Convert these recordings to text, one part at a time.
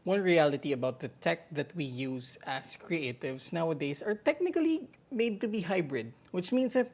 One reality about the tech that we use as creatives nowadays are technically made to be hybrid, which means that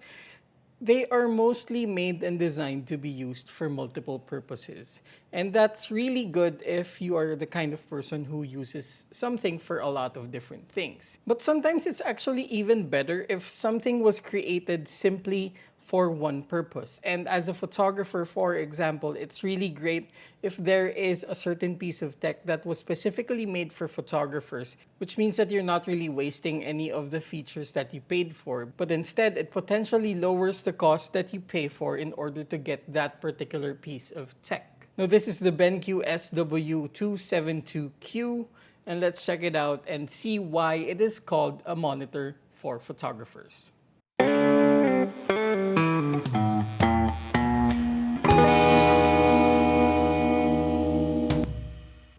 they are mostly made and designed to be used for multiple purposes. And that's really good if you are the kind of person who uses something for a lot of different things. But sometimes it's actually even better if something was created simply for one purpose. And as a photographer, for example, it's really great if there is a certain piece of tech that was specifically made for photographers, which means that you're not really wasting any of the features that you paid for, but instead it potentially lowers the cost that you pay for in order to get that particular piece of tech. Now, this is the BenQ SW272Q, and let's check it out and see why it is called a monitor for photographers.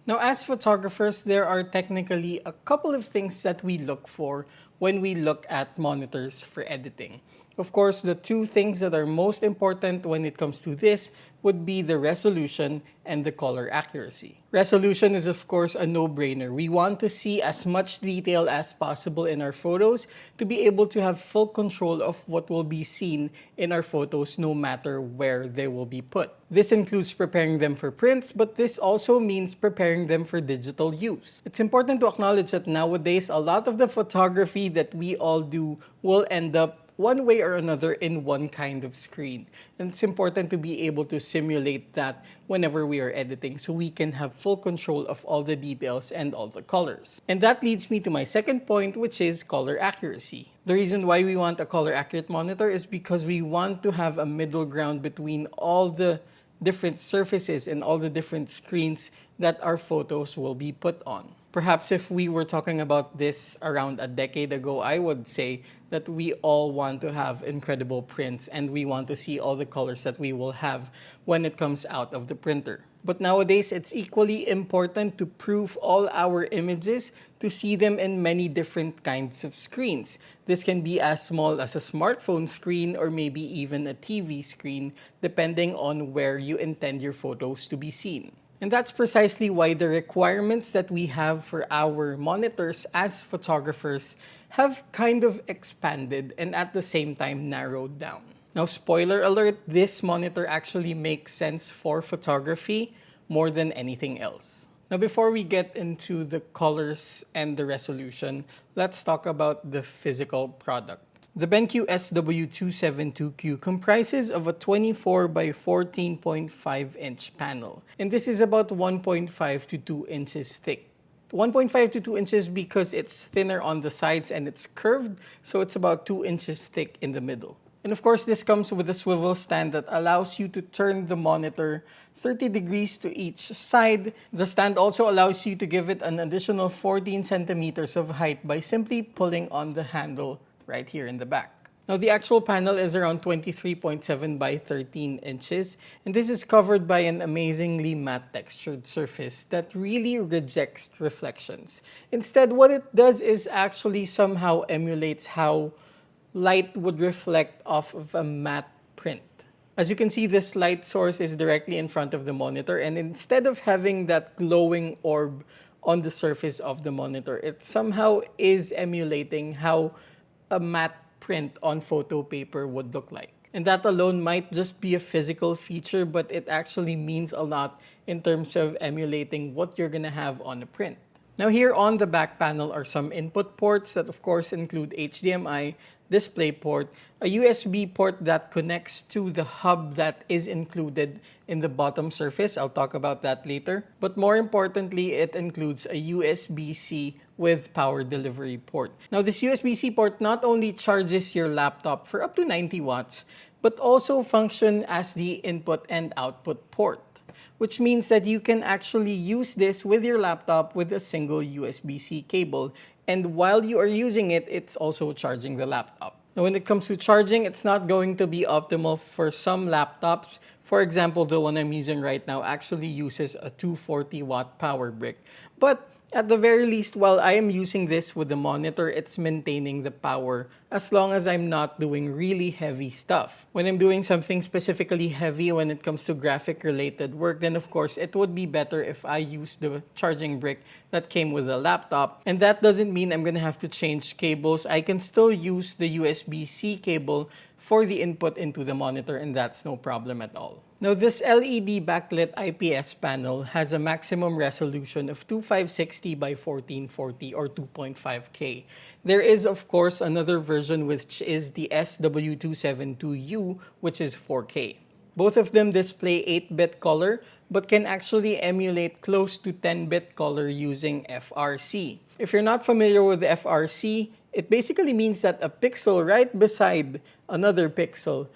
Now, as photographers, there are technically a couple of things that we look for when we look at monitors for editing. Of course, the two things that are most important when it comes to this would be the resolution and the color accuracy. Resolution is, of course, a no-brainer. We want to see as much detail as possible in our photos to be able to have full control of what will be seen in our photos no matter where they will be put. This includes preparing them for prints, but this also means preparing them for digital use. It's important to acknowledge that nowadays, a lot of the photography that we all do will end up one way or another in one kind of screen. And it's important to be able to simulate that whenever we are editing so we can have full control of all the details and all the colors. And that leads me to my second point, which is color accuracy. The reason why we want a color accurate monitor is because we want to have a middle ground between all the different surfaces and all the different screens that our photos will be put on. Perhaps if we were talking about this around a decade ago, I would say that we all want to have incredible prints and we want to see all the colors that we will have when it comes out of the printer. But nowadays, it's equally important to proof all our images to see them in many different kinds of screens. This can be as small as a smartphone screen or maybe even a TV screen, depending on where you intend your photos to be seen. And that's precisely why the requirements that we have for our monitors as photographers have kind of expanded and at the same time narrowed down. Now, spoiler alert, this monitor actually makes sense for photography more than anything else. Now, before we get into the colors and the resolution, let's talk about the physical product. The BenQ SW272Q comprises of a 24 by 14.5 inch panel, and this is about 1.5 to 2 inches thick. 1.5 to 2 inches because it's thinner on the sides and it's curved, so it's about 2 inches thick in the middle. And of course, this comes with a swivel stand that allows you to turn the monitor 30 degrees to each side. The stand also allows you to give it an additional 14 centimeters of height by simply pulling on the handle right here in the back. Now, the actual panel is around 23.7 by 13 inches, and this is covered by an amazingly matte textured surface that really rejects reflections. Instead, what it does is actually somehow emulates how light would reflect off of a matte print. As you can see, this light source is directly in front of the monitor, and instead of having that glowing orb on the surface of the monitor, it somehow is emulating how a matte print on photo paper would look like. And that alone might just be a physical feature, but it actually means a lot in terms of emulating what you're gonna have on a print. Now, here on the back panel are some input ports that of course include HDMI, DisplayPort, a USB port that connects to the hub that is included in the bottom surface. I'll talk about that later. But more importantly, it includes a USB-C with power delivery port. Now, this USB-C port not only charges your laptop for up to 90 watts, but also function as the input and output port, which means that you can actually use this with your laptop with a single USB-C cable. And while you are using it, it's also charging the laptop. Now, when it comes to charging, it's not going to be optimal for some laptops. For example, the one I'm using right now actually uses a 240 watt power brick. But at the very least, while I am using this with the monitor, it's maintaining the power as long as I'm not doing really heavy stuff. When I'm doing something specifically heavy when it comes to graphic related work, then of course it would be better if I use the charging brick that came with the laptop. And that doesn't mean I'm gonna have to change cables. I can still use the USB-C cable for the input into the monitor, and that's no problem at all. Now, this LED backlit IPS panel has a maximum resolution of 2560 by 1440 or 2.5K. There is, of course, another version which is the SW272U, which is 4K. Both of them display 8-bit color, but can actually emulate close to 10-bit color using FRC. If you're not familiar with FRC, it basically means that a pixel right beside another pixel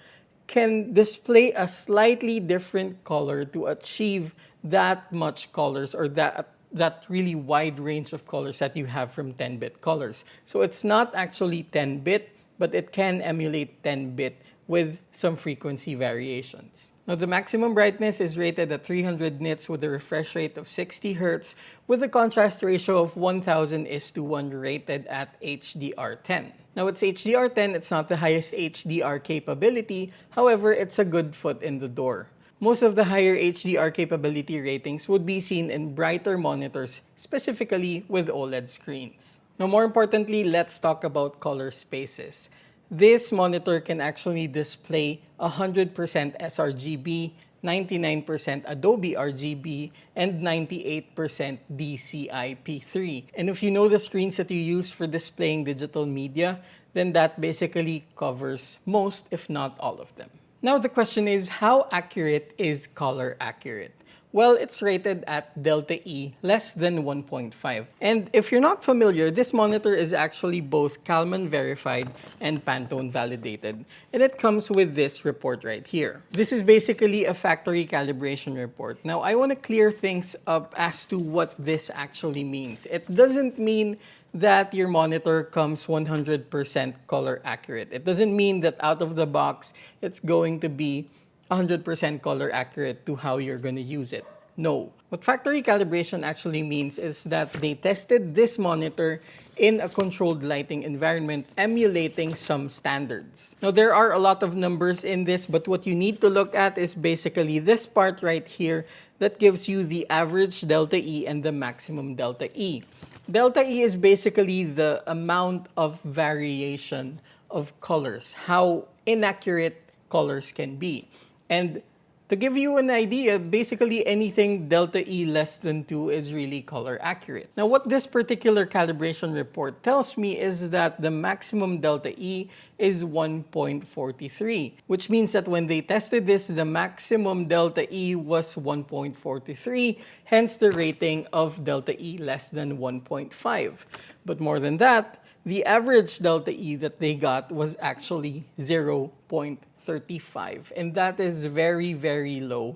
can display a slightly different color to achieve that much colors, or that really wide range of colors that you have from 10-bit colors. So it's not actually 10-bit, but it can emulate 10-bit with some frequency variations. Now, the maximum brightness is rated at 300 nits with a refresh rate of 60 Hz with a contrast ratio of 1000:1 rated at HDR10. Now, it's HDR10, it's not the highest HDR capability, however, it's a good foot in the door. Most of the higher HDR capability ratings would be seen in brighter monitors, specifically with OLED screens. Now, more importantly, let's talk about color spaces. This monitor can actually display 100% sRGB, 99% Adobe RGB, and 98% DCI-P3. And if you know the screens that you use for displaying digital media, then that basically covers most, if not all of them. Now the question is, how accurate is color accurate? Well, it's rated at delta E less than 1.5. And if you're not familiar, this monitor is actually both Kalman verified and Pantone validated. And it comes with this report right here. This is basically a factory calibration report. Now, I want to clear things up as to what this actually means. It doesn't mean that your monitor comes 100% color accurate. It doesn't mean that out of the box, it's going to be 100% color accurate to how you're going to use it. No. What factory calibration actually means is that they tested this monitor in a controlled lighting environment, emulating some standards. Now, there are a lot of numbers in this, but what you need to look at is basically this part right here that gives you the average delta E and the maximum delta E. Delta E is basically the amount of variation of colors, how inaccurate colors can be. And to give you an idea, basically anything delta E less than 2 is really color accurate. Now, what this particular calibration report tells me is that the maximum delta E is 1.43, which means that when they tested this, the maximum delta E was 1.43, hence the rating of delta E less than 1.5. But more than that, the average delta E that they got was actually 0.35, and that is very, very low.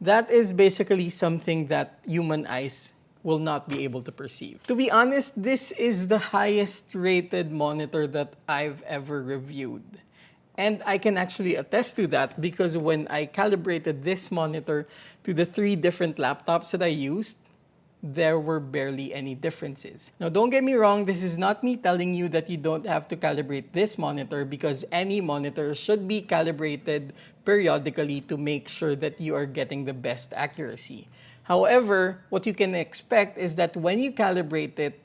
That is basically something that human eyes will not be able to perceive. To be honest, this is the highest rated monitor that I've ever reviewed. And I can actually attest to that because when I calibrated this monitor to the 3 different laptops that I used, there were barely any differences. Now, don't get me wrong, this is not me telling you that you don't have to calibrate this monitor, because any monitor should be calibrated periodically to make sure that you are getting the best accuracy. However, what you can expect is that when you calibrate it,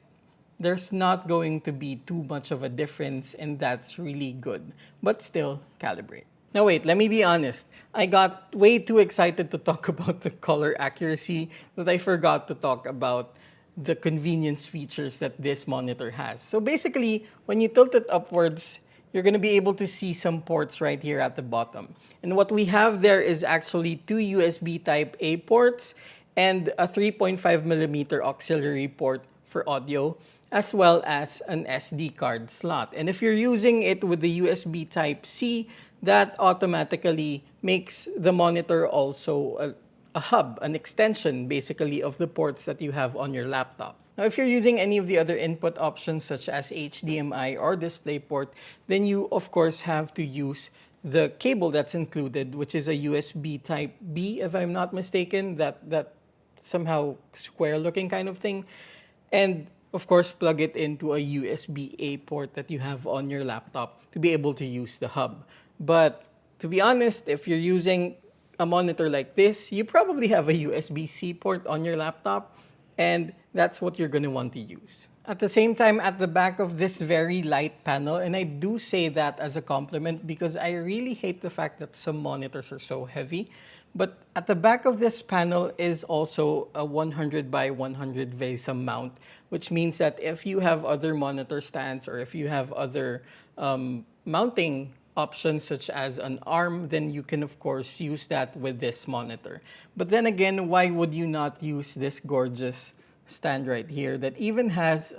there's not going to be too much of a difference, and that's really good. But still, calibrate. Now wait, let me be honest. I got way too excited to talk about the color accuracy that I forgot to talk about the convenience features that this monitor has. So basically, when you tilt it upwards, you're going to be able to see some ports right here at the bottom. And what we have there is actually 2 USB Type-A ports and a 3.5mm auxiliary port for audio, as well as an SD card slot. And if you're using it with the USB Type-C, that automatically makes the monitor also a hub, an extension basically of the ports that you have on your laptop. Now, if you're using any of the other input options such as HDMI or DisplayPort, then you of course have to use the cable that's included, which is a USB Type B, if I'm not mistaken, that somehow square-looking kind of thing, and of course plug it into a USB-A port that you have on your laptop to be able to use the hub. But to be honest, if you're using a monitor like this, you probably have a USB-C port on your laptop, and that's what you're going to want to use. At the same time, at the back of this very light panel, and I do say that as a compliment because I really hate the fact that some monitors are so heavy, but at the back of this panel is also a 100 by 100 VESA mount, which means that if you have other monitor stands or if you have other mounting options such as an arm, then you can of course use that with this monitor. But then again, why would you not use this gorgeous stand right here that even has,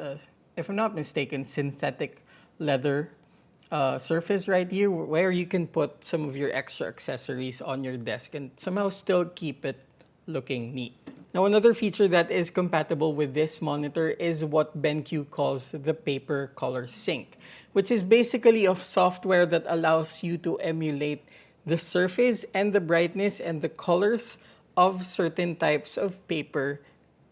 if I'm not mistaken, synthetic leather surface right here where you can put some of your extra accessories on your desk and somehow still keep it looking neat. Now, another feature that is compatible with this monitor is what BenQ calls the paper color sync, which is basically a software that allows you to emulate the surface and the brightness and the colors of certain types of paper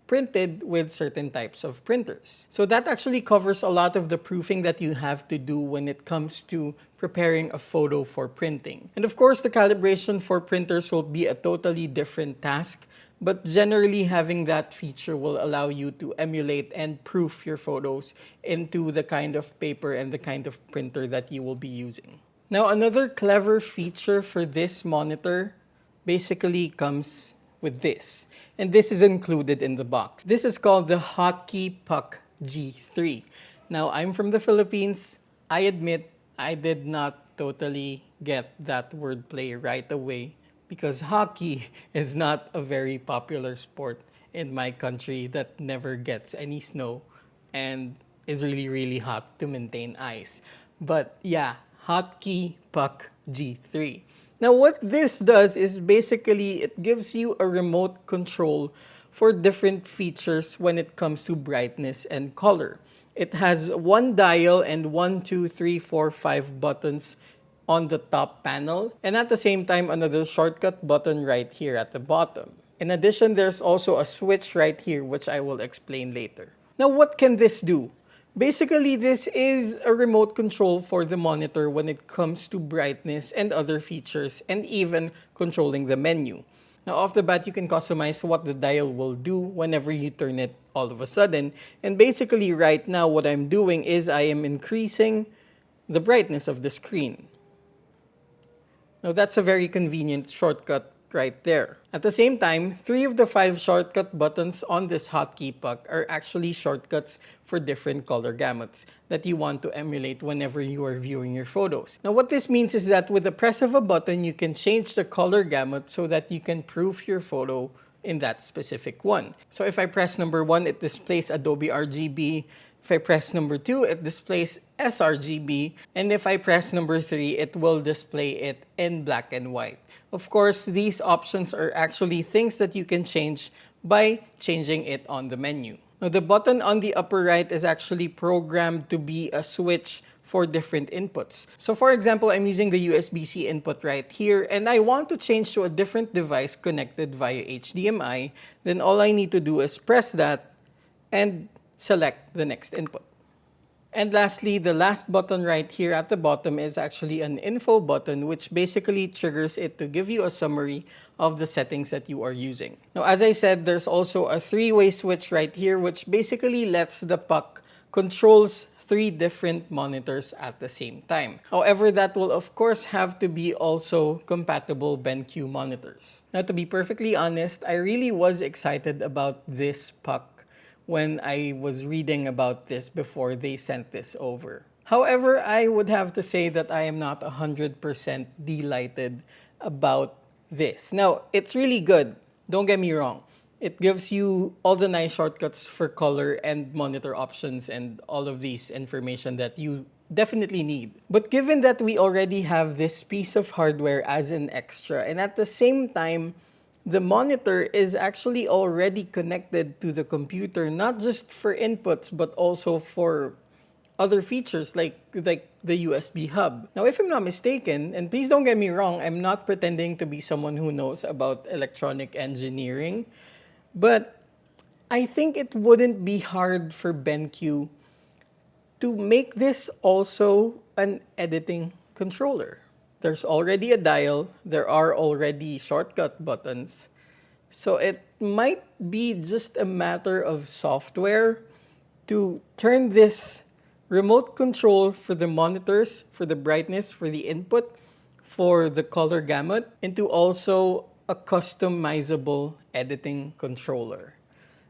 printed with certain types of printers. So that actually covers a lot of the proofing that you have to do when it comes to preparing a photo for printing. And of course, the calibration for printers will be a totally different task, but generally having that feature will allow you to emulate and proof your photos into the kind of paper and the kind of printer that you will be using. Now, another clever feature for this monitor basically comes with this. And this is included in the box. This is called the Hotkey Puck G3. Now, I'm from the Philippines. I admit I did not totally get that wordplay right away because hockey is not a very popular sport in my country that never gets any snow and is really, really hot to maintain ice. But yeah, Hotkey Puck G3. Now, what this does is basically it gives you a remote control for different features when it comes to brightness and color. It has one dial and 1, 2, 3, 4, 5 buttons on the top panel, and at the same time, another shortcut button right here at the bottom. In addition, there's also a switch right here, which I will explain later. Now, what can this do? Basically, this is a remote control for the monitor when it comes to brightness and other features, and even controlling the menu. Now, off the bat, you can customize what the dial will do whenever you turn it all of a sudden. And basically, right now, what I'm doing is I am increasing the brightness of the screen. Now, that's a very convenient shortcut right there. At the same time, 3 of the 5 shortcut buttons on this hotkey puck are actually shortcuts for different color gamuts that you want to emulate whenever you are viewing your photos. Now, what this means is that with the press of a button, you can change the color gamut so that you can proof your photo in that specific one. So if I press number 1, it displays Adobe RGB. If I press number 2, it displays sRGB. And if I press number 3, it will display it in black and white. Of course, these options are actually things that you can change by changing it on the menu. Now, the button on the upper right is actually programmed to be a switch for different inputs. So for example, I'm using the USB-C input right here, and I want to change to a different device connected via HDMI. Then all I need to do is press that and select the next input. And lastly, the last button right here at the bottom is actually an info button, which basically triggers it to give you a summary of the settings that you are using. Now, as I said, there's also a 3-way switch right here, which basically lets the puck controls 3 different monitors at the same time. However, that will of course have to be also compatible BenQ monitors. Now, to be perfectly honest, I really was excited about this puck when I was reading about this before they sent this over. However, I would have to say that I am not 100% delighted about this. Now, it's really good. Don't get me wrong. It gives you all the nice shortcuts for color and monitor options and all of these information that you definitely need. But given that we already have this piece of hardware as an extra, and at the same time, the monitor is actually already connected to the computer, not just for inputs, but also for other features like the USB hub. Now, if I'm not mistaken, and please don't get me wrong, I'm not pretending to be someone who knows about electronic engineering, but I think it wouldn't be hard for BenQ to make this also an editing controller. There's already a dial, there are already shortcut buttons, so it might be just a matter of software to turn this remote control for the monitors, for the brightness, for the input, for the color gamut, into also a customizable editing controller.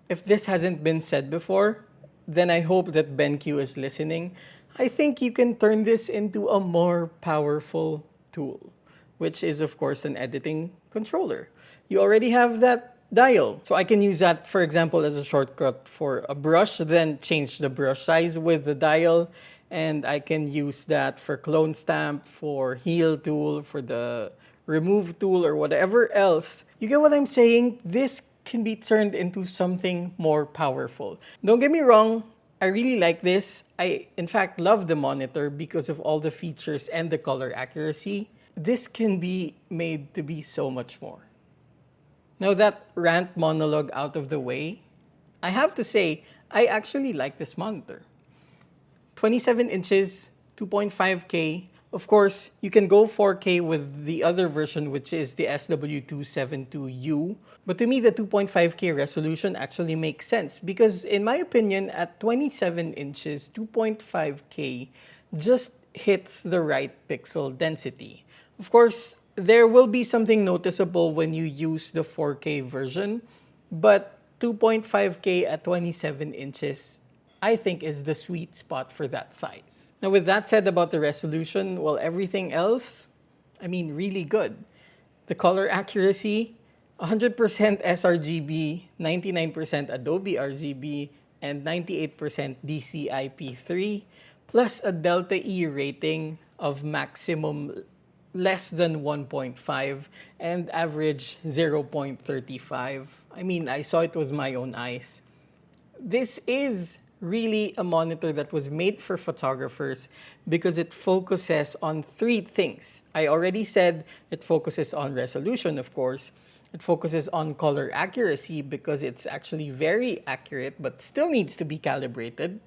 If this hasn't been said before, then I hope that BenQ is listening. I think you can turn this into a more powerful tool, which is, of course, an editing controller. You already have that dial. So I can use that, for example, as a shortcut for a brush, then change the brush size with the dial. And I can use that for clone stamp, for heal tool, for the remove tool, or whatever else. You get what I'm saying? This can be turned into something more powerful. Don't get me wrong, I really like this. I, in fact, love the monitor because of all the features and the color accuracy. This can be made to be so much more. Now that rant monologue out of the way, I have to say, I actually like this monitor. 27 inches, 2.5K. Of course, you can go 4K with the other version, which is the SW272U. But to me, the 2.5K resolution actually makes sense because, in my opinion, at 27 inches, 2.5K just hits the right pixel density. Of course, there will be something noticeable when you use the 4K version, but 2.5K at 27 inches I think is the sweet spot for that size. Now, with that said about the resolution, well, everything else, I mean, really good. The color accuracy, 100% sRGB, 99% Adobe RGB, and 98% DCI-P3, plus a Delta E rating of maximum less than 1.5 and average 0.35. I mean, I saw it with my own eyes. This is really a monitor that was made for photographers because it focuses on three things. I already said it focuses on resolution, of course. It focuses on color accuracy because it's actually very accurate but still needs to be calibrated.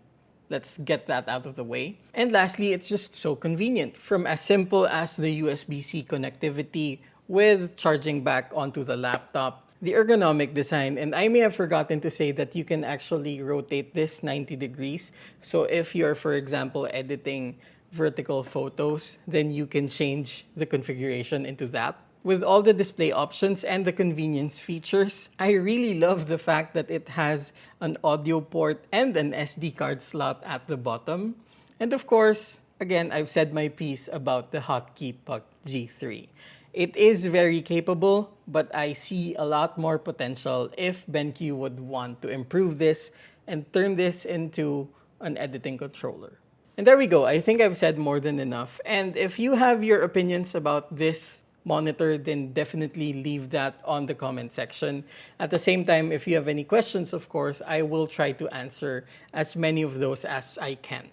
Let's get that out of the way. And lastly, it's just so convenient. From as simple as the USB-C connectivity with charging back onto the laptop, the ergonomic design, and I may have forgotten to say that you can actually rotate this 90 degrees. So if you're, for example, editing vertical photos, then you can change the configuration into that. With all the display options and the convenience features, I really love the fact that it has an audio port and an SD card slot at the bottom. And of course, again, I've said my piece about the Hotkey Puck G3. It is very capable, but I see a lot more potential if BenQ would want to improve this and turn this into an editing controller. And there we go. I think I've said more than enough. And if you have your opinions about this monitor, then definitely leave that on the comment section. At the same time, if you have any questions, of course, I will try to answer as many of those as I can.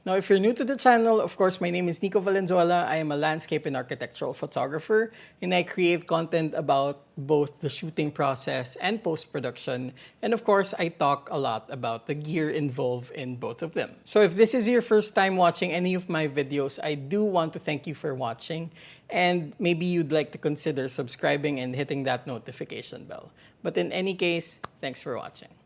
Now, if you're new to the channel, of course, my name is Nicco Valenzuela. I am a landscape and architectural photographer, and I create content about both the shooting process and post-production. And of course, I talk a lot about the gear involved in both of them. So if this is your first time watching any of my videos, I do want to thank you for watching. And maybe you'd like to consider subscribing and hitting that notification bell. But in any case, thanks for watching.